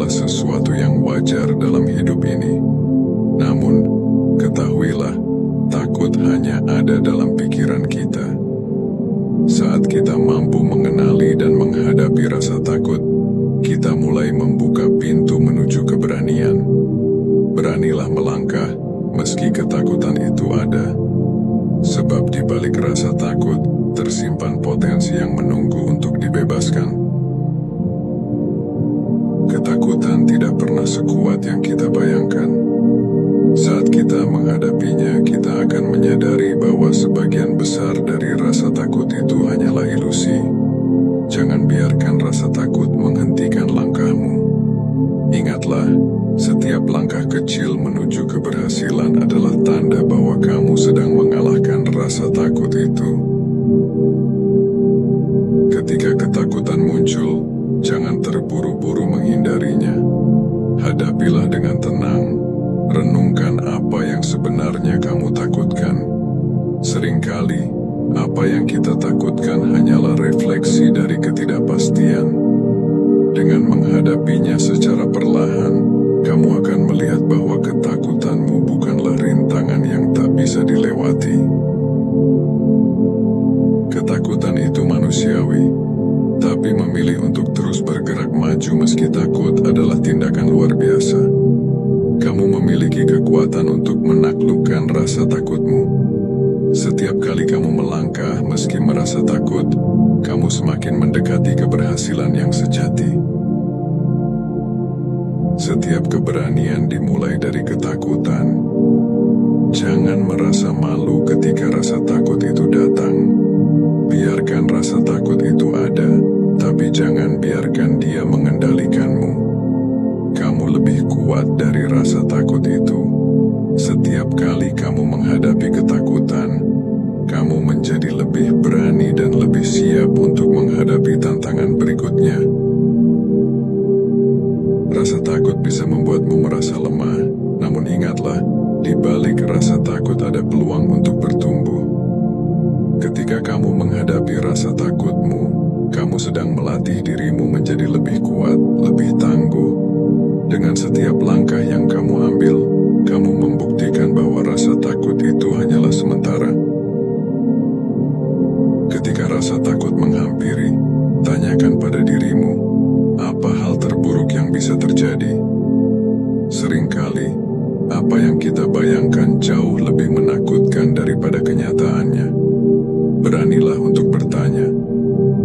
adalah sesuatu yang wajar dalam hidup ini. Namun, ketahuilah, takut hanya ada dalam pikiran kita. Saat kita mampu mengenali dan menghadapi rasa takut, kita mulai membuka pintu menuju keberanian. Beranilah melangkah meski ketakutan itu ada. Sebab di balik rasa takut, tersimpan potensi yang menunggu untuk dibebaskan. Ketakutan tidak pernah sekuat yang kita bayangkan. Saat kita menghadapinya, kita akan menyadari bahwa sebagian besar dari rasa takut itu hanyalah ilusi. Jangan biarkan rasa takut menghentikan langkahmu. Ingatlah, setiap langkah kecil menuju keberhasilan adalah tanda bahwa kamu sedang mengalahkan rasa takut itu. Ketika ketakutan muncul, jangan terburu-buru menghindarinya. Hadapilah dengan tenang. Renungkan apa yang sebenarnya kamu takutkan. Seringkali, apa yang kita takutkan hanyalah refleksi dari ketidakpastian. Dengan menghadapinya secara perlahan, kamu akan melihat bahwa ketakutanmu bukanlah rintangan yang tak bisa dilewati. Ketakutan itu manusiawi, tapi memilih untuk terus bergerak maju meski takut adalah tindakan luar biasa. Kamu memiliki kekuatan untuk menaklukkan rasa takutmu. Setiap kali kamu melangkah meski merasa takut, kamu semakin mendekati keberhasilan yang sejati. Setiap keberanian dimulai dari ketakutan. Jangan merasa malu ketika rasa takut itu datang. Biarkan rasa takut itu ada, tapi jangan biarkan dia mengendalikanmu. Kamu lebih kuat dari rasa takut itu. Setiap kali kamu menghadapi ketakutan, kamu menjadi lebih berani dan lebih siap untuk menghadapi tantangan berikutnya. Rasa takut bisa membuatmu merasa lemah, namun ingatlah, di balik rasa takut ada peluang untuk bertumbuh. Ketika kamu menghadapi rasa takutmu, kamu sedang melatih dirimu menjadi lebih kuat, lebih tangguh. Dengan setiap langkah yang kamu ambil, kamu membuktikan bahwa rasa takut itu hanyalah sementara. Ketika rasa takut menghampiri, tanyakan pada dirimu, apa hal terburuk yang bisa terjadi? Seringkali, apa yang kita bayangkan jauh lebih menakutkan daripada kenyataannya. Beranilah untuk bertanya,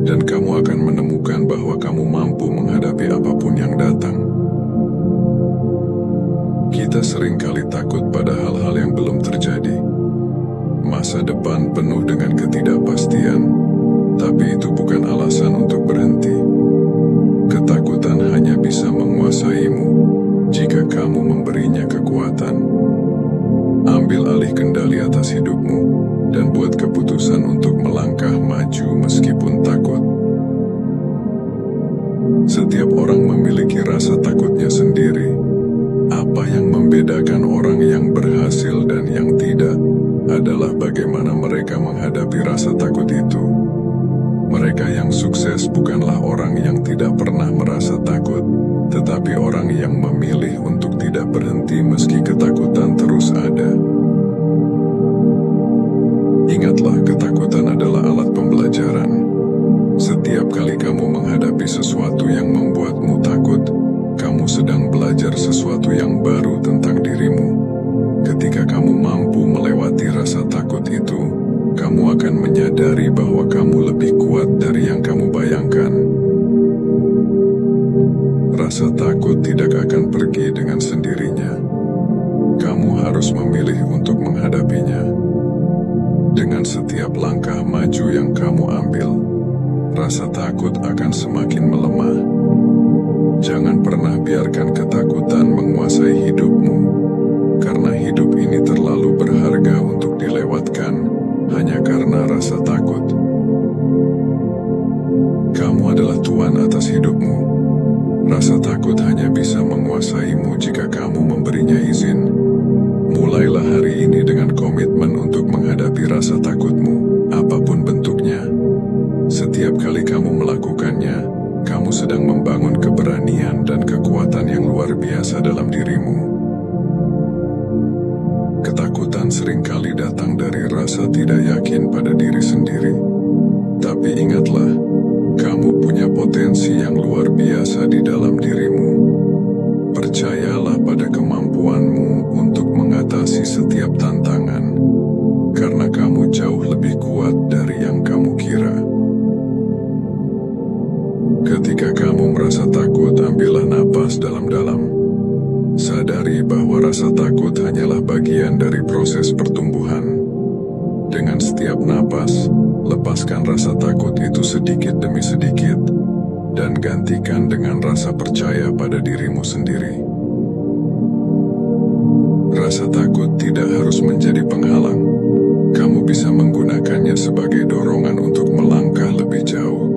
dan kamu akan menemukan bahwa kamu mampu menghadapi apapun yang datang. Kita seringkali takut pada hal-hal yang belum terjadi. Masa depan penuh dengan ketidakpastian, tapi itu bukan alasan untuk berhenti. Ketakutan hanya bisa menguasaimu jika kamu memberinya kekuatan. Ambil alih kendali atas hidupmu dan buat keputusan untuk melangkah maju meskipun takut. Setiap orang memiliki rasa takutnya sendiri. Apa yang membedakan orang yang berhasil dan yang tidak adalah bagaimana mereka menghadapi rasa takut itu. Mereka yang sukses bukanlah orang yang tidak pernah merasa takut, tetapi orang yang memilih untuk tidak berhenti meski ketakutan terus ada. Ingatlah, ketakutan adalah alat pembelajaran. Setiap kali kamu menghadapi sesuatu yang membuatmu takut, kamu sedang belajar sesuatu yang baru tentang dirimu. Ketika kamu mampu melewati rasa takut itu, kamu akan menyadari bahwa kamu lebih kuat dari yang kamu bayangkan. Rasa takut tidak akan pergi dengan sendirinya. Kamu harus memilih untuk menghadapinya. Dengan setiap langkah maju yang kamu ambil, rasa takut akan semakin melemah. Jangan pernah biarkan ketakutan menguasai hidupmu, karena hidup ini terlalu berharga untuk dilewatkan hanya karena rasa takut. Kamu adalah tuan atas hidupmu. Rasa takut hanya bisa menguasaimu jika kamu memberinya izin. Mulailah hari ini dengan komitmen untuk menghadapi rasa takutmu, apapun bentuknya. Setiap kali kamu melakukannya, kamu sedang membangun keberanian dan kekuatan yang seringkali datang dari rasa tidak yakin pada diri sendiri. Tapi ingatlah, kamu punya potensi yang luar biasa di dalam dirimu. Percayalah pada kemampuanmu untuk mengatasi setiap tantangan, karena kamu jauh lebih kuat dari yang kamu kira. Ketika kamu merasa takut, ambillah napas dalam-dalam. Sadari bahwa rasa takut hanyalah bagian dari proses pertumbuhan. Dengan setiap napas, lepaskan rasa takut itu sedikit demi sedikit, dan gantikan dengan rasa percaya pada dirimu sendiri. Rasa takut tidak harus menjadi penghalang. Kamu bisa menggunakannya sebagai dorongan untuk melangkah lebih jauh.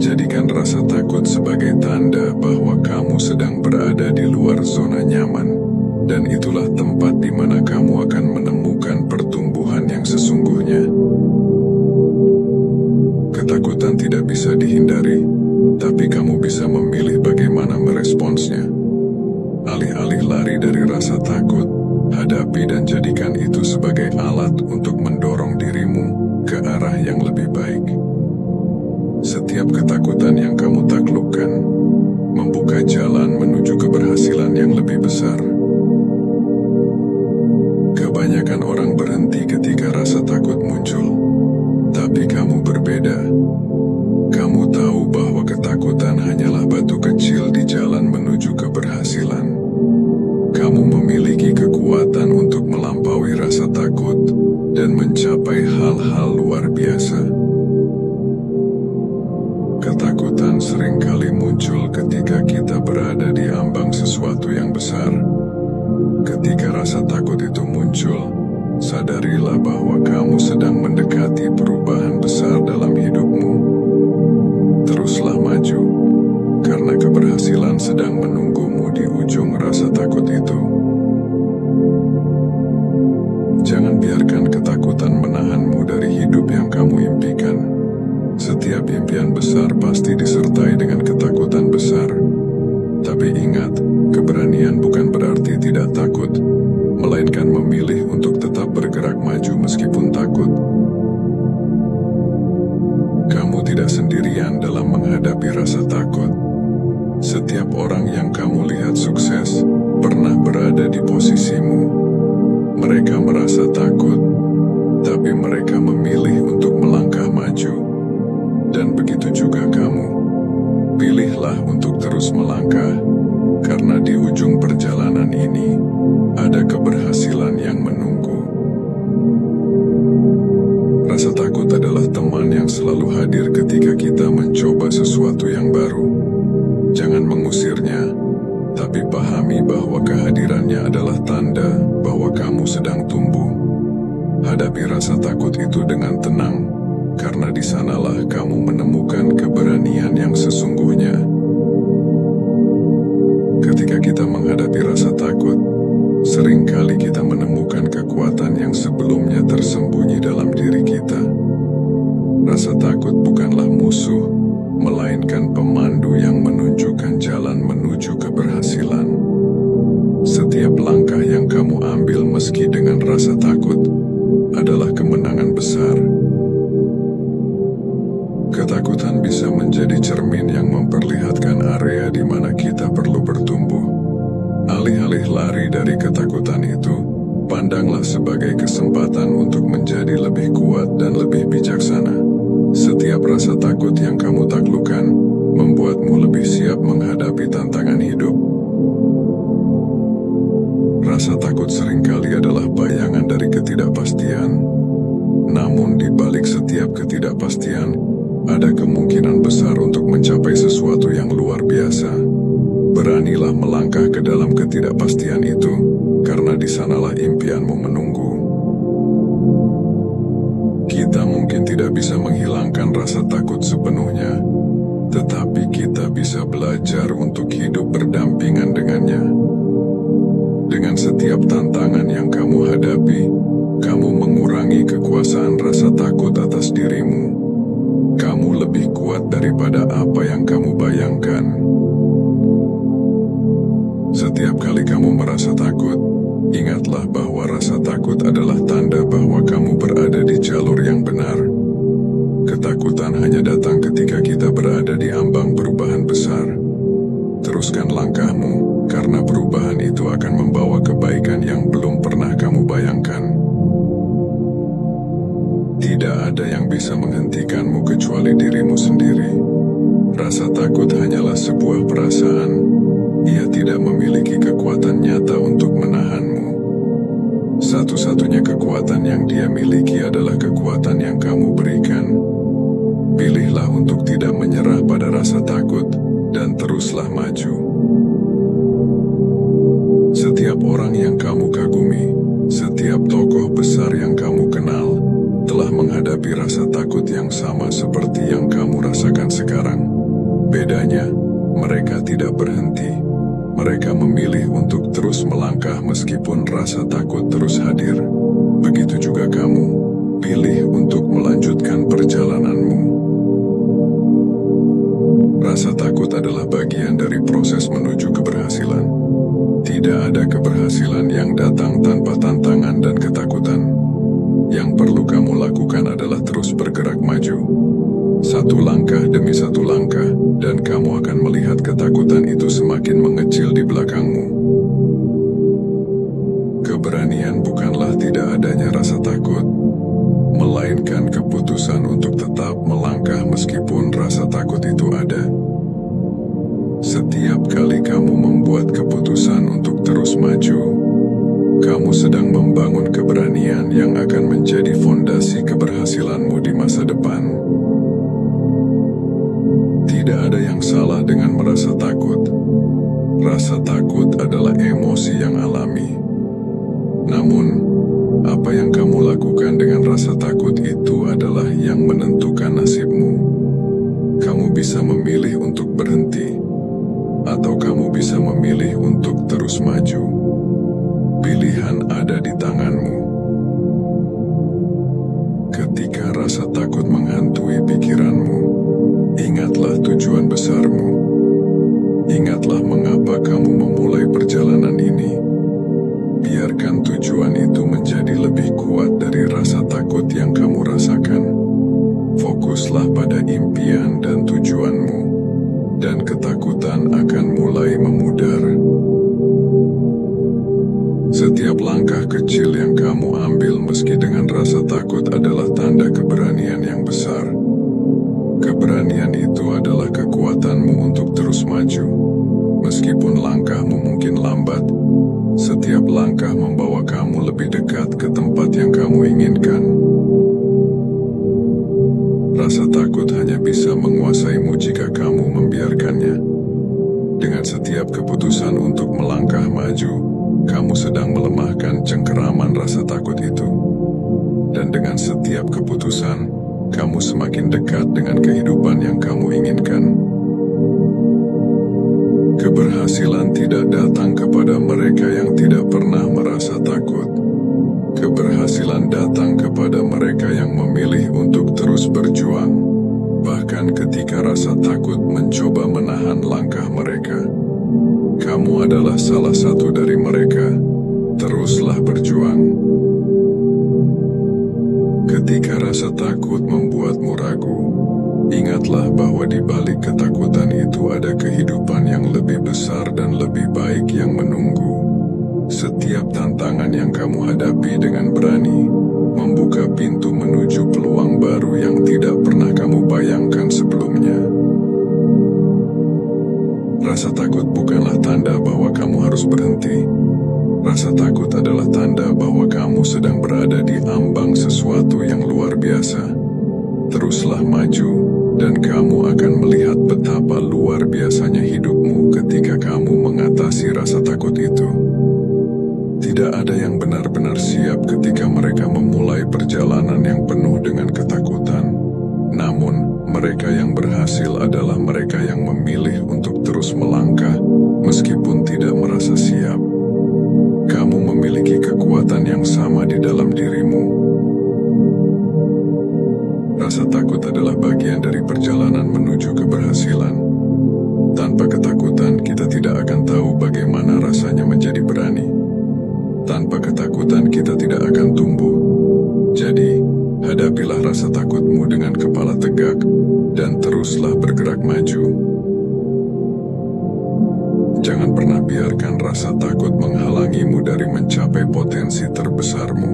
Jadikan rasa takut sebagai tanda bahwa kamu sedang berada di luar zona nyaman, dan itulah tempat di mana kamu akan menemukan pertumbuhan yang sesungguhnya. Ketakutan tidak bisa dihindari, tapi kamu bisa memilih bagaimana meresponsnya. Alih-alih lari dari rasa takut, hadapi dan jadikan itu sebagai alat untuk mendorong dirimu ke arah yang lebih baik. Setiap ketakutan yang kamu taklukkan membuka jalan menuju keberhasilan yang lebih besar. Kebanyakan orang berhenti ketika rasa takut muncul, tapi kamu berbeda. Kamu tahu bahwa ketakutan hanyalah batu kecil di jalan menuju keberhasilan. Kamu memiliki kekuatan untuk melampaui rasa takut dan mencapai hal-hal luar biasa. Ketakutan seringkali muncul ketika kita berada di ambang sesuatu yang besar. Ketika rasa takut itu muncul, sadarilah bahwa kamu sedang mendekati perubahan besar dalam hidupmu. Teruslah maju, karena keberhasilan sedang menunggumu di ujung rasa takut itu. Jangan biarkan ketakutan menahanmu dari hidup yang kamu impikan. Setiap impian besar pasti disertai dengan ketakutan besar. Tapi ingat, keberanian bukan berarti tidak takut, melainkan memilih untuk tetap bergerak maju meskipun takut. Kamu tidak sendirian dalam menghadapi rasa takut. Setiap orang yang kamu lihat sukses pernah berada di posisimu. Mereka merasa takut, tapi mereka memilih untuk melangkah maju. Dan begitu juga kamu. Pilihlah untuk terus melangkah, karena di ujung perjalanan ini ada keberhasilan yang menunggu. Rasa takut adalah teman yang selalu hadir ketika kita mencoba sesuatu yang baru. Jangan mengusirnya, tapi pahami bahwa kehadirannya adalah tanda bahwa kamu sedang tumbuh. Hadapi rasa takut itu dengan tenang, karena di sanalah kamu menemukan keberanian yang sesungguhnya. Ketika kita menghadapi rasa takut, seringkali kita menemukan kekuatan yang sebelumnya tersembunyi dalam diri kita. Rasa takut bukanlah musuh, melainkan pemandu yang menunjukkan jalan menuju keberhasilan. Setiap langkah yang kamu ambil meski dengan rasa takut adalah kemenangan besar. Ketakutan bisa menjadi cermin yang memperlihatkan area di mana kita perlu bertumbuh. Alih-alih lari dari ketakutan itu, pandanglah sebagai kesempatan untuk menjadi lebih kuat dan lebih bijaksana. Setiap rasa takut yang kamu taklukkan membuatmu lebih siap menghadapi tantangan hidup. Rasa takut seringkali adalah bayangan dari ketidakpastian. Namun di balik setiap ketidakpastian, ada kemungkinan besar untuk mencapai sesuatu yang luar biasa. Beranilah melangkah ke dalam ketidakpastian itu, karena di sanalah impianmu menunggu. Kita mungkin tidak bisa menghilangkan rasa takut sepenuhnya, tetapi kita bisa belajar untuk hidup berdampingan dengannya. Dengan setiap tantangan yang kamu hadapi, kamu mengurangi kekuasaan rasa takut atas dirimu. Kamu lebih kuat daripada apa yang kamu bayangkan. Setiap kali kamu merasa takut, Ingatlah bahwa rasa takut adalah tanda bahwa kamu berada di jalur yang benar. Ketakutan hanya datang ketika kita berada di ambang perubahan besar. Teruskan langkahmu, karena perubahan itu akan membawa kebaikan yang belum pernah kamu bayangkan. Tidak ada yang bisa menghentikanmu kecuali dirimu sendiri. Rasa takut hanyalah sebuah perasaan. Ia tidak memiliki kekuatan nyata untuk menahanmu. Satu-satunya kekuatan yang dia miliki adalah kekuatan yang kamu berikan. Pilihlah untuk tidak menyerah pada rasa takut dan teruslah maju. Setiap orang yang kamu kagumi, setiap tokoh besar yang kamu kenal, telah menghadapi rasa takut yang sama seperti yang kamu rasakan sekarang. Bedanya, mereka tidak berhenti. Mereka memilih untuk terus melangkah meskipun rasa takut terus hadir. Begitu juga kamu, pilih untuk melanjutkan perjalananmu. Rasa takut adalah bagian dari proses menuju keberhasilan. Tidak ada keberhasilan yang datang tanpa tantangan dan ketakutan. Yang perlu kamu lakukan adalah terus bergerak maju. Satu langkah demi satu langkah, dan kamu akan melihat ketakutan itu semakin mengecil di belakangmu. Keberanian bukanlah tidak adanya rasa takut, melainkan keputusan untuk tetap melangkah meskipun rasa takut itu ada. Setiap kali kamu membuat keputusan untuk terus maju, kamu sedang membangun keberanian yang akan menjadi fondasi keberhasilanmu di masa depan. Tidak ada yang salah dengan merasa takut. Rasa takut adalah emosi yang alami. Namun, apa yang kamu lakukan dengan rasa takut itu adalah yang menentukan nasibmu. Kamu bisa memilih untuk berhenti, atau kamu bisa memilih untuk terus maju. Pilihan ada di tanganmu. Ketika rasa takut menghantui pikiranmu, ingatlah tujuan besarmu. Ingatlah mengapa kamu memulai perjalanan ini. Biarkan tujuan itu menjadi lebih kuat dari rasa takut yang kamu rasakan. Fokuslah pada impian dan tujuanmu, dan ketakutan akan mulai memudar. Setiap langkah kecil yang kamu ambil meski dengan rasa takut adalah tanda keberanian yang besar. Keberanian itu adalah kekuatanmu untuk terus maju. Meskipun langkahmu mungkin lambat, setiap langkah membawa kamu lebih dekat ke tempat yang kamu inginkan. Rasa takut hanya bisa menguasaimu jika kamu membiarkannya. Dengan setiap keputusan untuk melangkah maju, kamu sedang melemahkan cengkeraman rasa takut itu. Dan dengan setiap keputusan, kamu semakin dekat dengan kehidupan yang kamu inginkan. Keberhasilan tidak datang kepada mereka yang tidak pernah merasa takut. Keberhasilan datang kepada mereka yang memilih untuk terus berjuang, bahkan ketika rasa takut mencoba menahan langkah mereka. Kamu adalah salah satu dari mereka. Teruslah berjuang. Ketika rasa takut membuatmu ragu, ingatlah bahwa di balik ketakutan itu ada kehidupan yang lebih besar dan lebih baik yang menunggu. Setiap tantangan yang kamu hadapi dengan berani, membuka pintu menuju peluang baru yang tidak pernah kamu bayangkan sebelumnya. Rasa takut bukanlah tanda bahwa kamu harus berhenti. Rasa takut adalah tanda bahwa kamu sedang berada di ambang sesuatu yang luar biasa. Teruslah maju, dan kamu akan melihat betapa luar biasanya hidupmu ketika kamu mengatasi rasa takut itu. Tidak ada yang benar-benar siap ketika mereka memulai perjalanan yang penuh dengan ketakutan. Namun, mereka yang berhasil adalah mereka yang memilih untuk terus melangkah meskipun tidak merasa siap. Kamu memiliki kekuatan yang sama di dalam dirimu. Rasa takut adalah bagian dari perjalanan menuju keberhasilan. Tanpa ketakutan, kita tidak akan tahu bagaimana rasanya menjadi berani. Tanpa Hadapilah rasa takutmu dengan kepala tegak dan teruslah bergerak maju. Jangan pernah biarkan rasa takut menghalangimu dari mencapai potensi terbesarmu.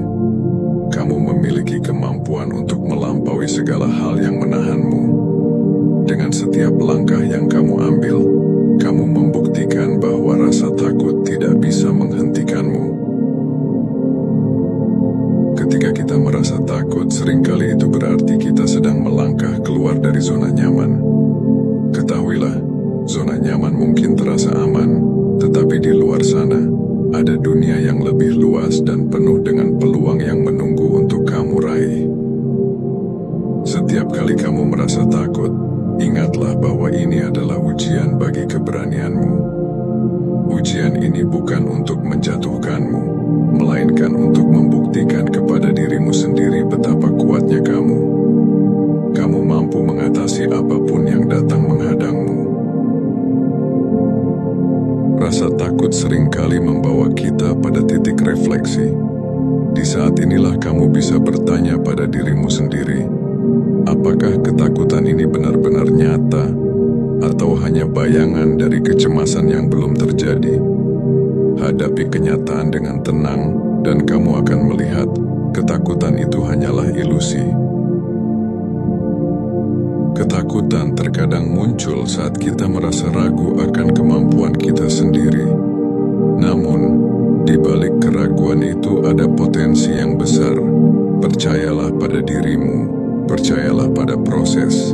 Kamu memiliki kemampuan untuk melampaui segala hal yang menahanmu. Dengan setiap langkah yang kamu ambil, kamu membuktikan bahwa rasa takut tidak bisa menghentikanmu. Ketika kita merasa takut, seringkali itu berarti kita sedang melangkah keluar dari zona nyaman. Ketahuilah, zona nyaman mungkin terasa aman, tetapi di luar sana, ada dunia yang lebih luas dan penuh dengan peluang yang menunggu untuk kamu raih. Setiap kali kamu merasa takut, ingatlah bahwa ini adalah ujian bagi keberanianmu. Ujian ini bukan untuk menjatuhkanmu, melainkan untuk membuktikan kepada dirimu sendiri betapa kuatnya kamu. Kamu mampu mengatasi apapun yang datang menghadangmu. Rasa takut seringkali membawa kita pada titik refleksi. Di saat inilah kamu bisa bertanya pada dirimu sendiri, apakah ketakutan ini benar-benar nyata, atau hanya bayangan dari kecemasan yang belum terjadi? Hadapi kenyataan dengan tenang, dan kamu akan melihat ketakutan itu hanyalah ilusi. Ketakutan terkadang muncul saat kita merasa ragu akan kemampuan kita sendiri. Namun, di balik keraguan itu ada potensi yang besar. Percayalah pada dirimu, percayalah pada proses.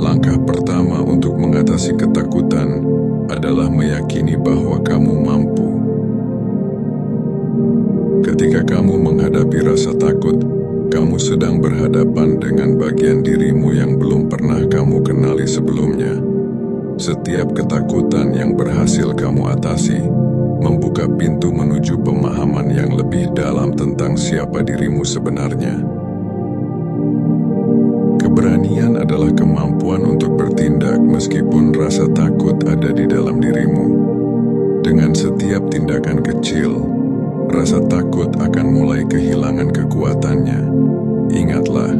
Langkah pertama untuk mengatasi ketakutan adalah meyakini bahwa kamu mampu. Ketika kamu menghadapi rasa takut, kamu sedang berhadapan dengan bagian dirimu yang belum pernah kamu kenali sebelumnya. Setiap ketakutan yang berhasil kamu atasi, membuka pintu menuju pemahaman yang lebih dalam tentang siapa dirimu sebenarnya. Keberanian adalah kemampuan untuk bertindak meskipun rasa takut ada di dalam dirimu. Dengan setiap tindakan kecil, rasa takut akan mulai kehilangan kekuatannya. Ingatlah,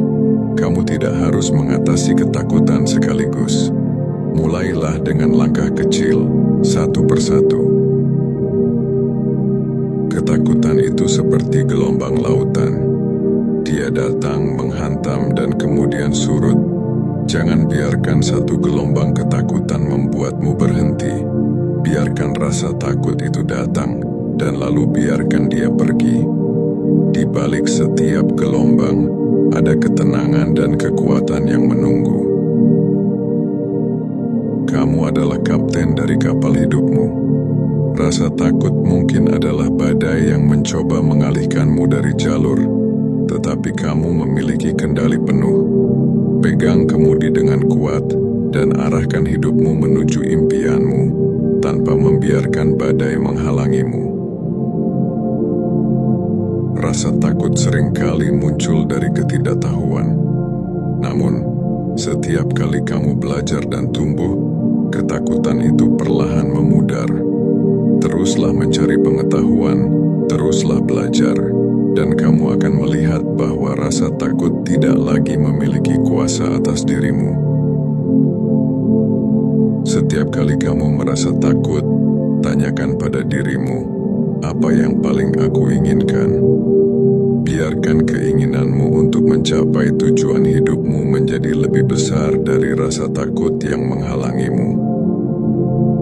kamu tidak harus mengatasi ketakutan sekaligus. Mulailah dengan langkah kecil, satu persatu. Ketakutan itu seperti gelombang lautan. Dia datang, menghantam, dan kemudian surut. Jangan biarkan satu gelombang ketakutan membuatmu berhenti. Biarkan rasa takut itu datang, dan lalu biarkan dia pergi. Di balik setiap gelombang, ada ketenangan dan kekuatan yang menunggu. Kamu adalah kapten dari kapal hidupmu. Rasa takut mungkin adalah badai yang mencoba mengalihkanmu dari jalur, tetapi kamu memiliki kendali penuh. Pegang kemudi dengan kuat dan arahkan hidupmu menuju impianmu tanpa membiarkan badai menghalangimu. Rasa takut seringkali muncul dari ketidaktahuan. Namun, setiap kali kamu belajar dan tumbuh, ketakutan itu perlahan memudar. Teruslah mencari pengetahuan, teruslah belajar, dan kamu akan melihat bahwa rasa takut tidak lagi memiliki kuasa atas dirimu. Setiap kali kamu merasa takut, tanyakan pada dirimu, apa yang paling aku inginkan? Biarkan keinginanmu untuk mencapai tujuan hidupmu menjadi lebih besar dari rasa takut yang menghalangimu.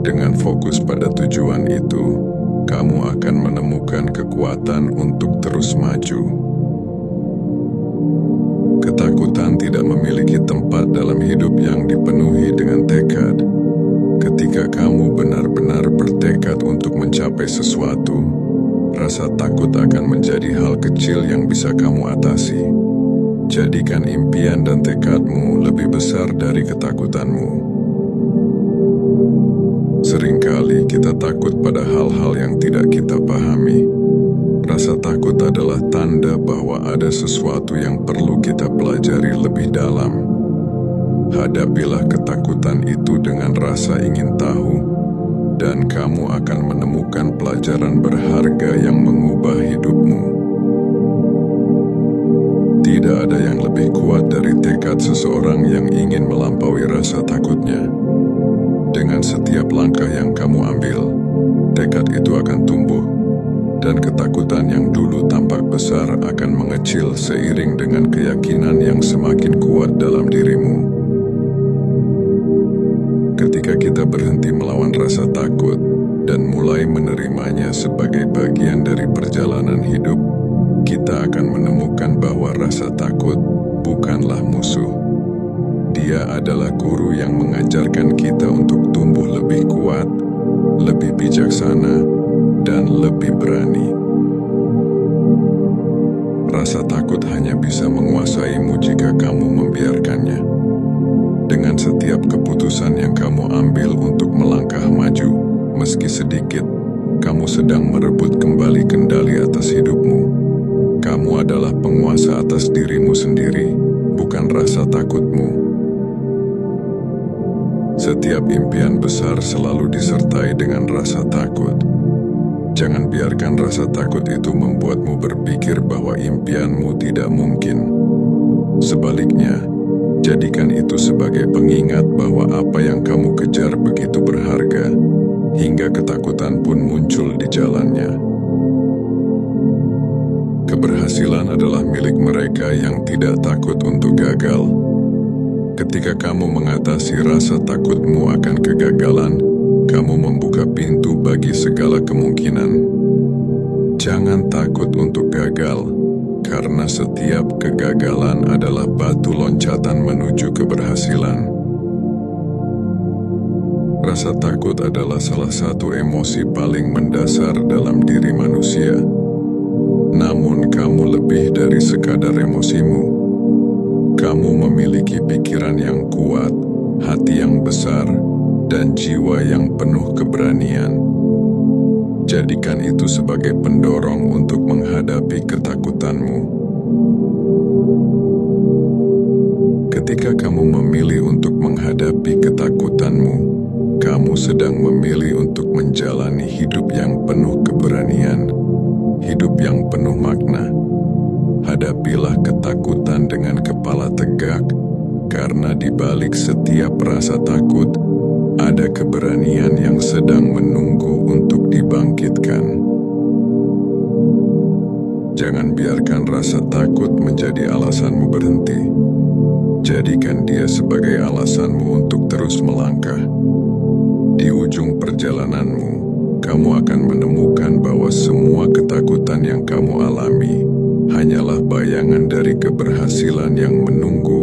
Dengan fokus pada tujuan itu, kamu akan menemukan kekuatan untuk terus maju. Ketakutan tidak memiliki tempat dalam hidup yang dipenuhi dengan tekad. Ketika kamu benar-benar bertekad untuk mencapai sesuatu, rasa takut akan menjadi hal kecil yang bisa kamu atasi. Jadikan impian dan tekadmu lebih besar dari ketakutanmu. Seringkali kita takut pada hal-hal yang tidak kita pahami. Rasa takut adalah tanda bahwa ada sesuatu yang perlu kita pelajari lebih dalam. Hadapilah ketakutan itu dengan rasa ingin tahu, dan kamu akan menemukan pelajaran berharga yang mengubah hidupmu. Tidak ada yang lebih lebih kuat dari tekad seseorang yang ingin melampaui rasa takutnya. Dengan setiap langkah yang kamu ambil, tekad itu akan tumbuh, dan ketakutan yang dulu tampak besar akan mengecil seiring dengan keyakinan yang semakin kuat dalam dirimu. Ketika kita berhenti melawan rasa takut dan mulai menerimanya sebagai bagian dari perjalanan hidup, kita akan menemukan bahwa rasa takut bukanlah musuh. Dia adalah guru yang mengajarkan kita untuk tumbuh lebih kuat, lebih bijaksana, dan lebih berani. Rasa takut hanya bisa menguasaimu jika kamu membiarkannya. Dengan setiap keputusan yang kamu ambil untuk melangkah maju, meski sedikit, kamu sedang merebut kembali kendali atas hidupmu. Kamu adalah penguasa atas dirimu sendiri, bukan rasa takutmu. Setiap impian besar selalu disertai dengan rasa takut. Jangan biarkan rasa takut itu membuatmu berpikir bahwa impianmu tidak mungkin. Sebaliknya, jadikan itu sebagai pengingat bahwa apa yang kamu kejar begitu berharga, hingga ketakutan pun muncul di jalannya. Keberhasilan adalah milik mereka yang tidak takut untuk gagal. Ketika kamu mengatasi rasa takutmu akan kegagalan, kamu membuka pintu bagi segala kemungkinan. Jangan takut untuk gagal, karena setiap kegagalan adalah batu loncatan menuju keberhasilan. Rasa takut adalah salah satu emosi paling mendasar dalam diri manusia. Namun kamu lebih dari sekadar emosimu. Kamu memiliki pikiran yang kuat, hati yang besar, dan jiwa yang penuh keberanian. Jadikan itu sebagai pendorong untuk menghadapi ketakutanmu. Ketika kamu memilih untuk menghadapi ketakutanmu, kamu sedang memilih untuk menjalani hidup yang penuh keberanian, hidup yang penuh makna. Hadapilah ketakutan dengan kepala tegak, karena di balik setiap rasa takut, ada keberanian yang sedang menunggu untuk dibangkitkan. Jangan biarkan rasa takut menjadi alasanmu berhenti. Jadikan dia sebagai alasanmu untuk terus melangkah. Di ujung perjalananmu, kamu akan menemukan bahwa semua ketakutan yang kamu alami hanyalah bayangan dari keberhasilan yang menunggu